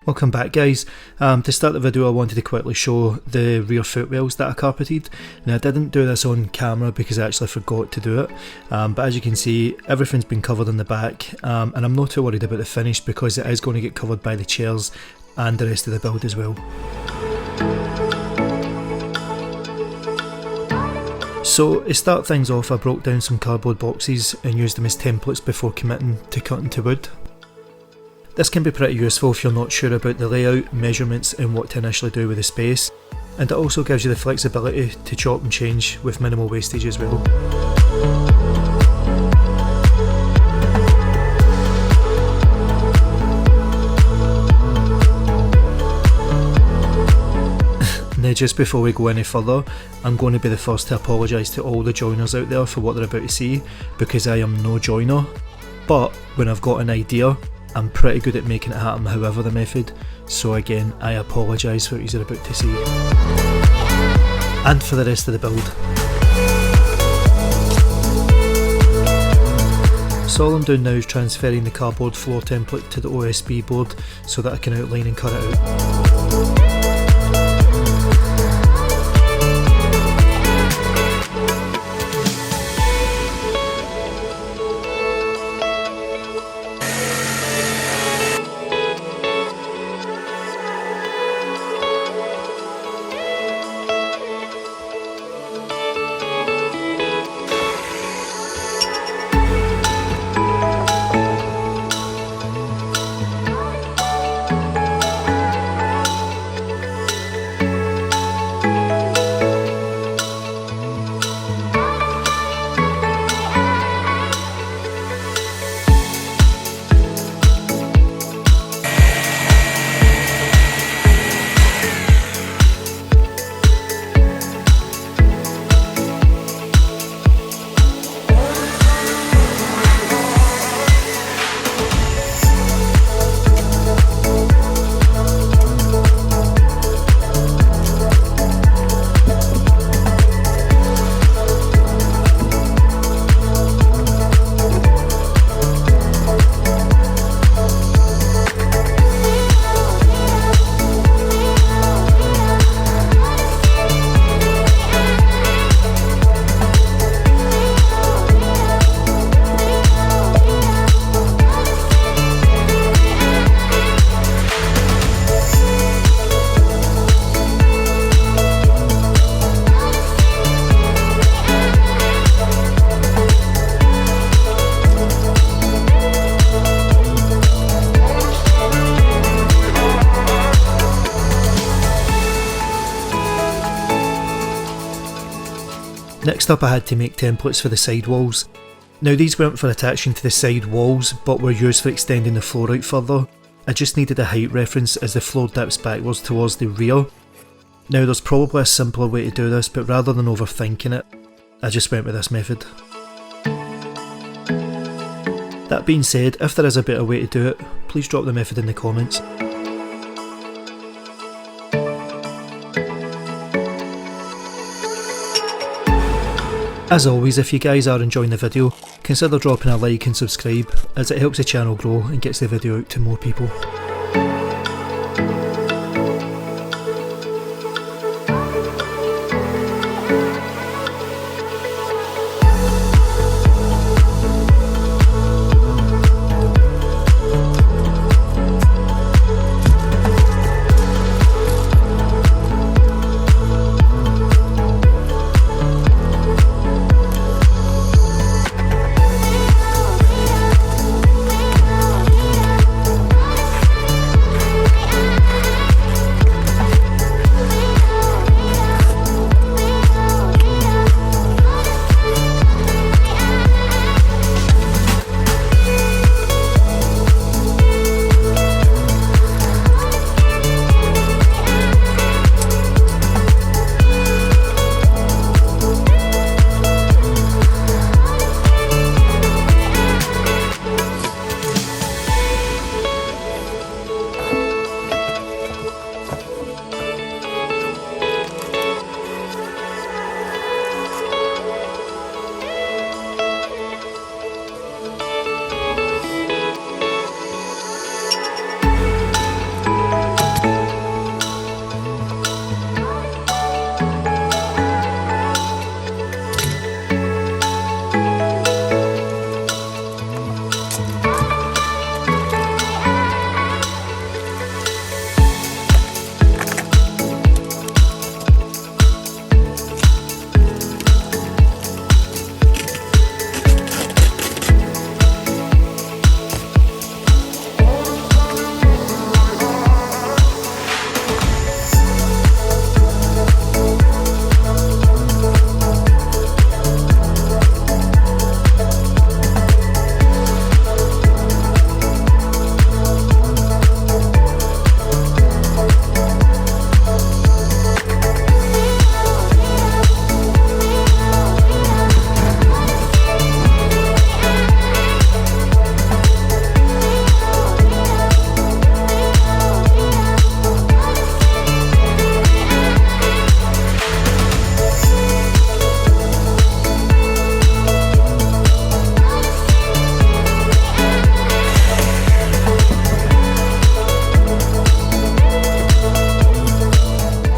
Welcome back guys. To start the video I wanted to quickly show the rear footwells that I carpeted. Now I didn't do this on camera because I actually forgot to do it, but as you can see everything's been covered in the back, and I'm not too worried about the finish because it is going to get covered by the chairs and the rest of the build as well. So to start things off I broke down some cardboard boxes and used them as templates before committing to cutting to wood. This can be pretty useful if you're not sure about the layout, measurements and what to initially do with the space, and it also gives you the flexibility to chop and change with minimal wastage as well. Now just before we go any further, I'm going to be the first to apologise to all the joiners out there for what they're about to see, because I am no joiner, but when I've got an idea I'm pretty good at making it happen however the method, so again I apologise for what you're about to see. And for the rest of the build. So all I'm doing now is transferring the cardboard floor template to the OSB board so that I can outline and cut it out. Next up I had to make templates for the side walls. Now these weren't for attaching to the side walls but were used for extending the floor out further. I just needed a height reference as the floor dips backwards towards the rear. Now there's probably a simpler way to do this, but rather than overthinking it, I just went with this method. That being said, if there is a better way to do it, please drop the method in the comments. As always, if you guys are enjoying the video, consider dropping a like and subscribe, as it helps the channel grow and gets the video out to more people.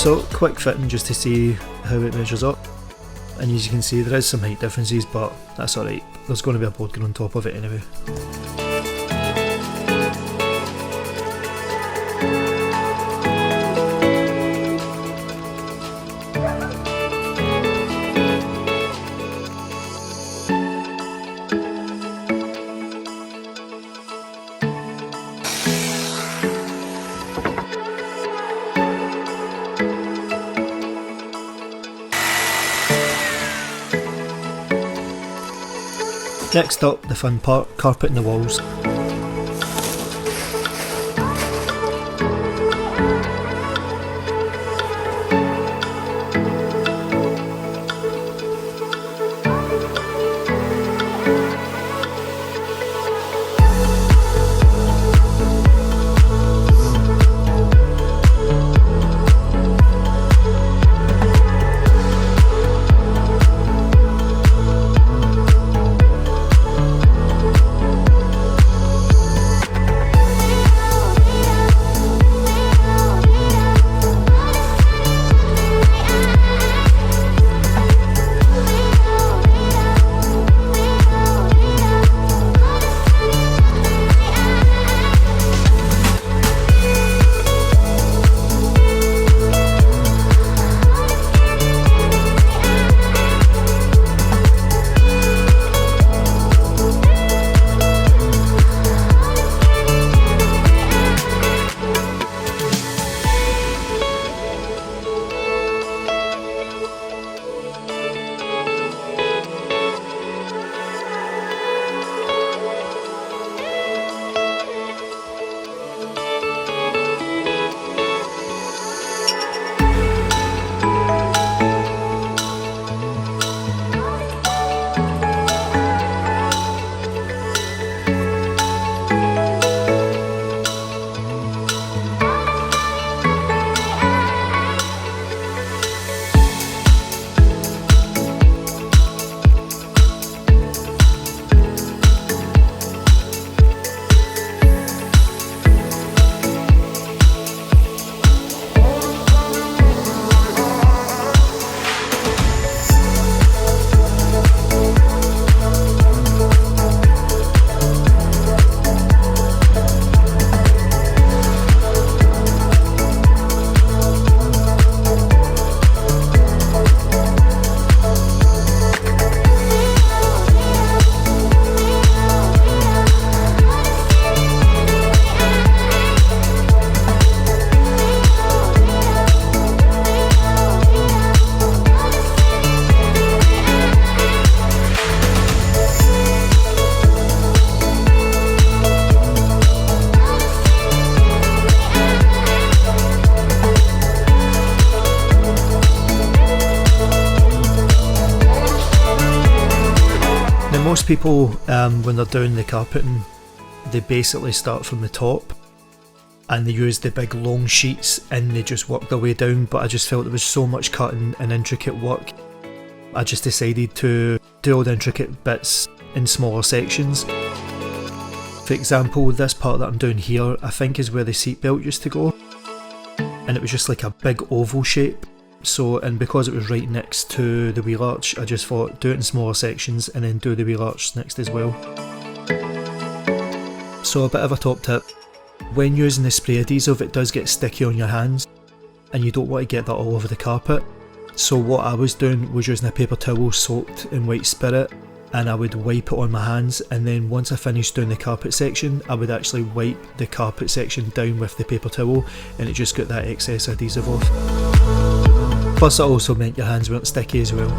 So quick fitting just to see how it measures up, and as you can see there is some height differences, but that's alright, there's going to be a board going on top of it anyway. Next up, the fun part, carpeting the walls. Most people, when they're doing the carpeting, they basically start from the top and they use the big long sheets and they just work their way down, but I just felt there was so much cutting and intricate work, I just decided to do all the intricate bits in smaller sections. For example, this part that I'm doing here, I think is where the seatbelt used to go, and it was just like a big oval shape. So, and because it was right next to the wheel arch, I just thought do it in smaller sections and then do the wheel arch next as well. So a bit of a top tip, when using the spray adhesive it does get sticky on your hands and you don't want to get that all over the carpet. So what I was doing was using a paper towel soaked in white spirit, and I would wipe it on my hands, and then once I finished doing the carpet section I would actually wipe the carpet section down with the paper towel, and it just got that excess adhesive off. Plus it also meant your hands weren't sticky as well.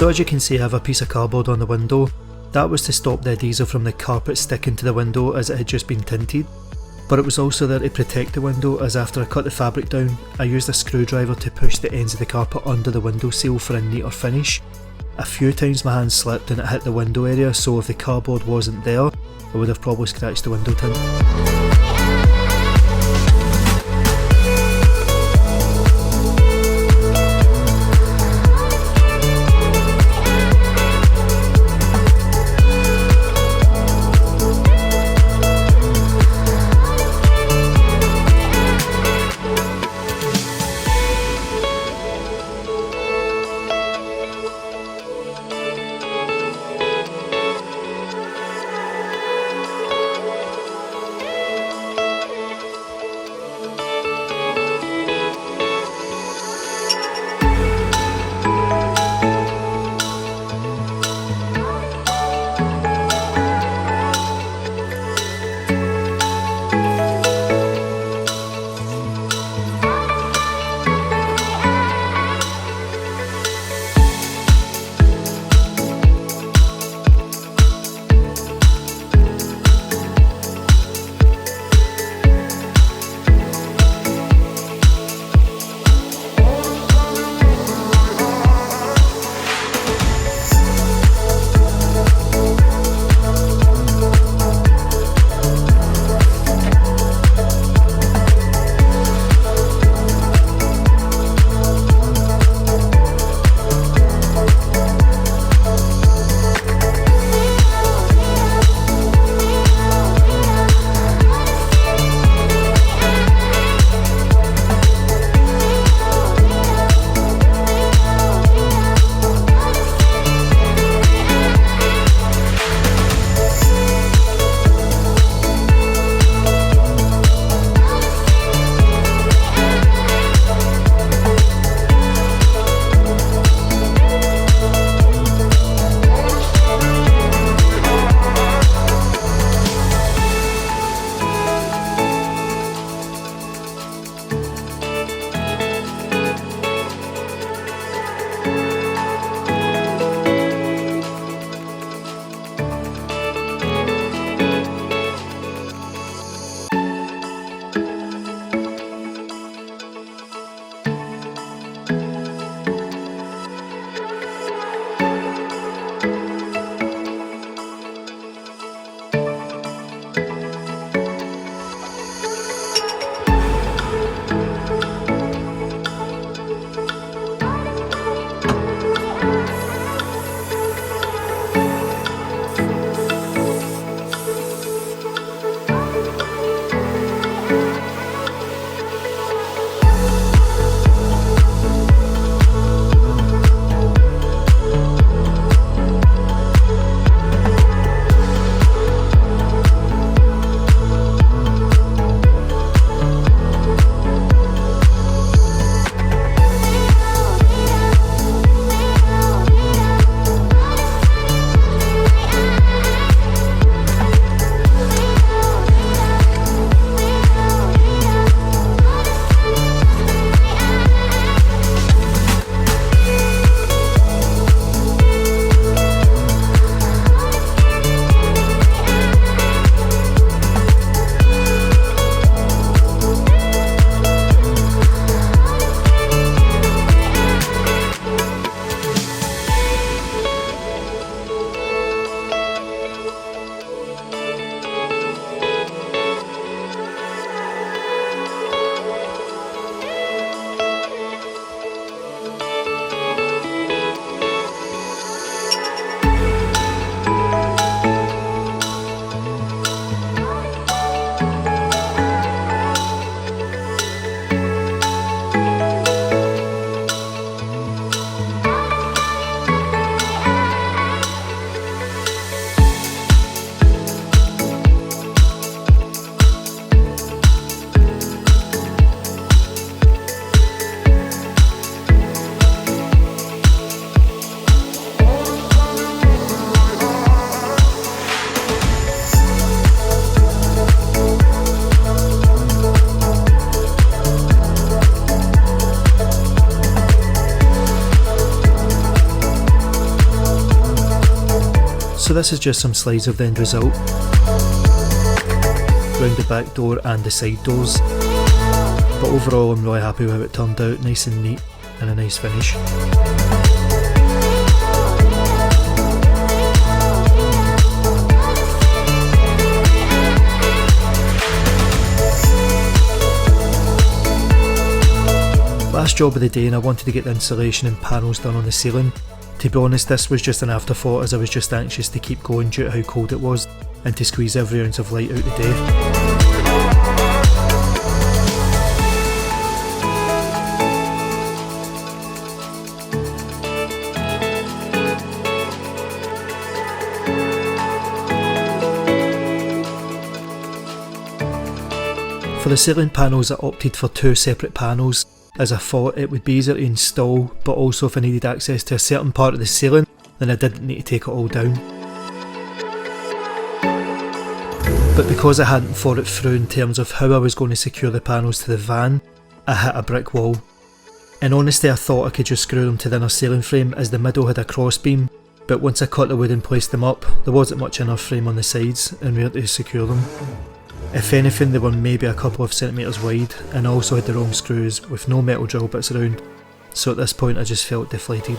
So as you can see, I have a piece of cardboard on the window. That was to stop the adhesive from the carpet sticking to the window as it had just been tinted. But it was also there to protect the window, as after I cut the fabric down, I used a screwdriver to push the ends of the carpet under the window sill for a neater finish. A few times my hand slipped and it hit the window area, so if the cardboard wasn't there, I would have probably scratched the window tint. So this is just some slides of the end result, round the back door and the side doors, but overall I'm really happy with how it turned out, nice and neat and a nice finish. Last job of the day, and I wanted to get the insulation and panels done on the ceiling. To be honest, this was just an afterthought as I was just anxious to keep going due to how cold it was and to squeeze every ounce of light out the day. For the ceiling panels I opted for 2 separate panels, as I thought it would be easier to install, but also if I needed access to a certain part of the ceiling, then I didn't need to take it all down. But because I hadn't thought it through in terms of how I was going to secure the panels to the van, I hit a brick wall. In honesty, I thought I could just screw them to the inner ceiling frame as the middle had a cross beam, but once I cut the wood and placed them up, there wasn't much inner frame on the sides and where to secure them. If anything, they were maybe a couple of centimetres wide, and I also had the wrong screws with no metal drill bits around, so at this point I just felt deflated.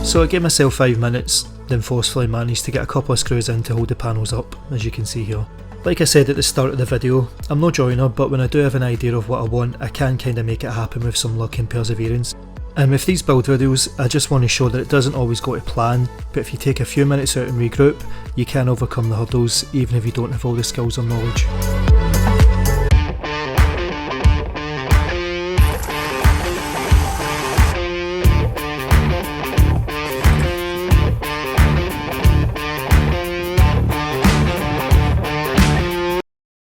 So I gave myself 5 minutes, then forcefully managed to get a couple of screws in to hold the panels up, as you can see here. Like I said at the start of the video, I'm no joiner, but when I do have an idea of what I want, I can kinda make it happen with some luck and perseverance. And with these build videos, I just want to show that it doesn't always go to plan, but if you take a few minutes out and regroup, you can overcome the hurdles even if you don't have all the skills or knowledge.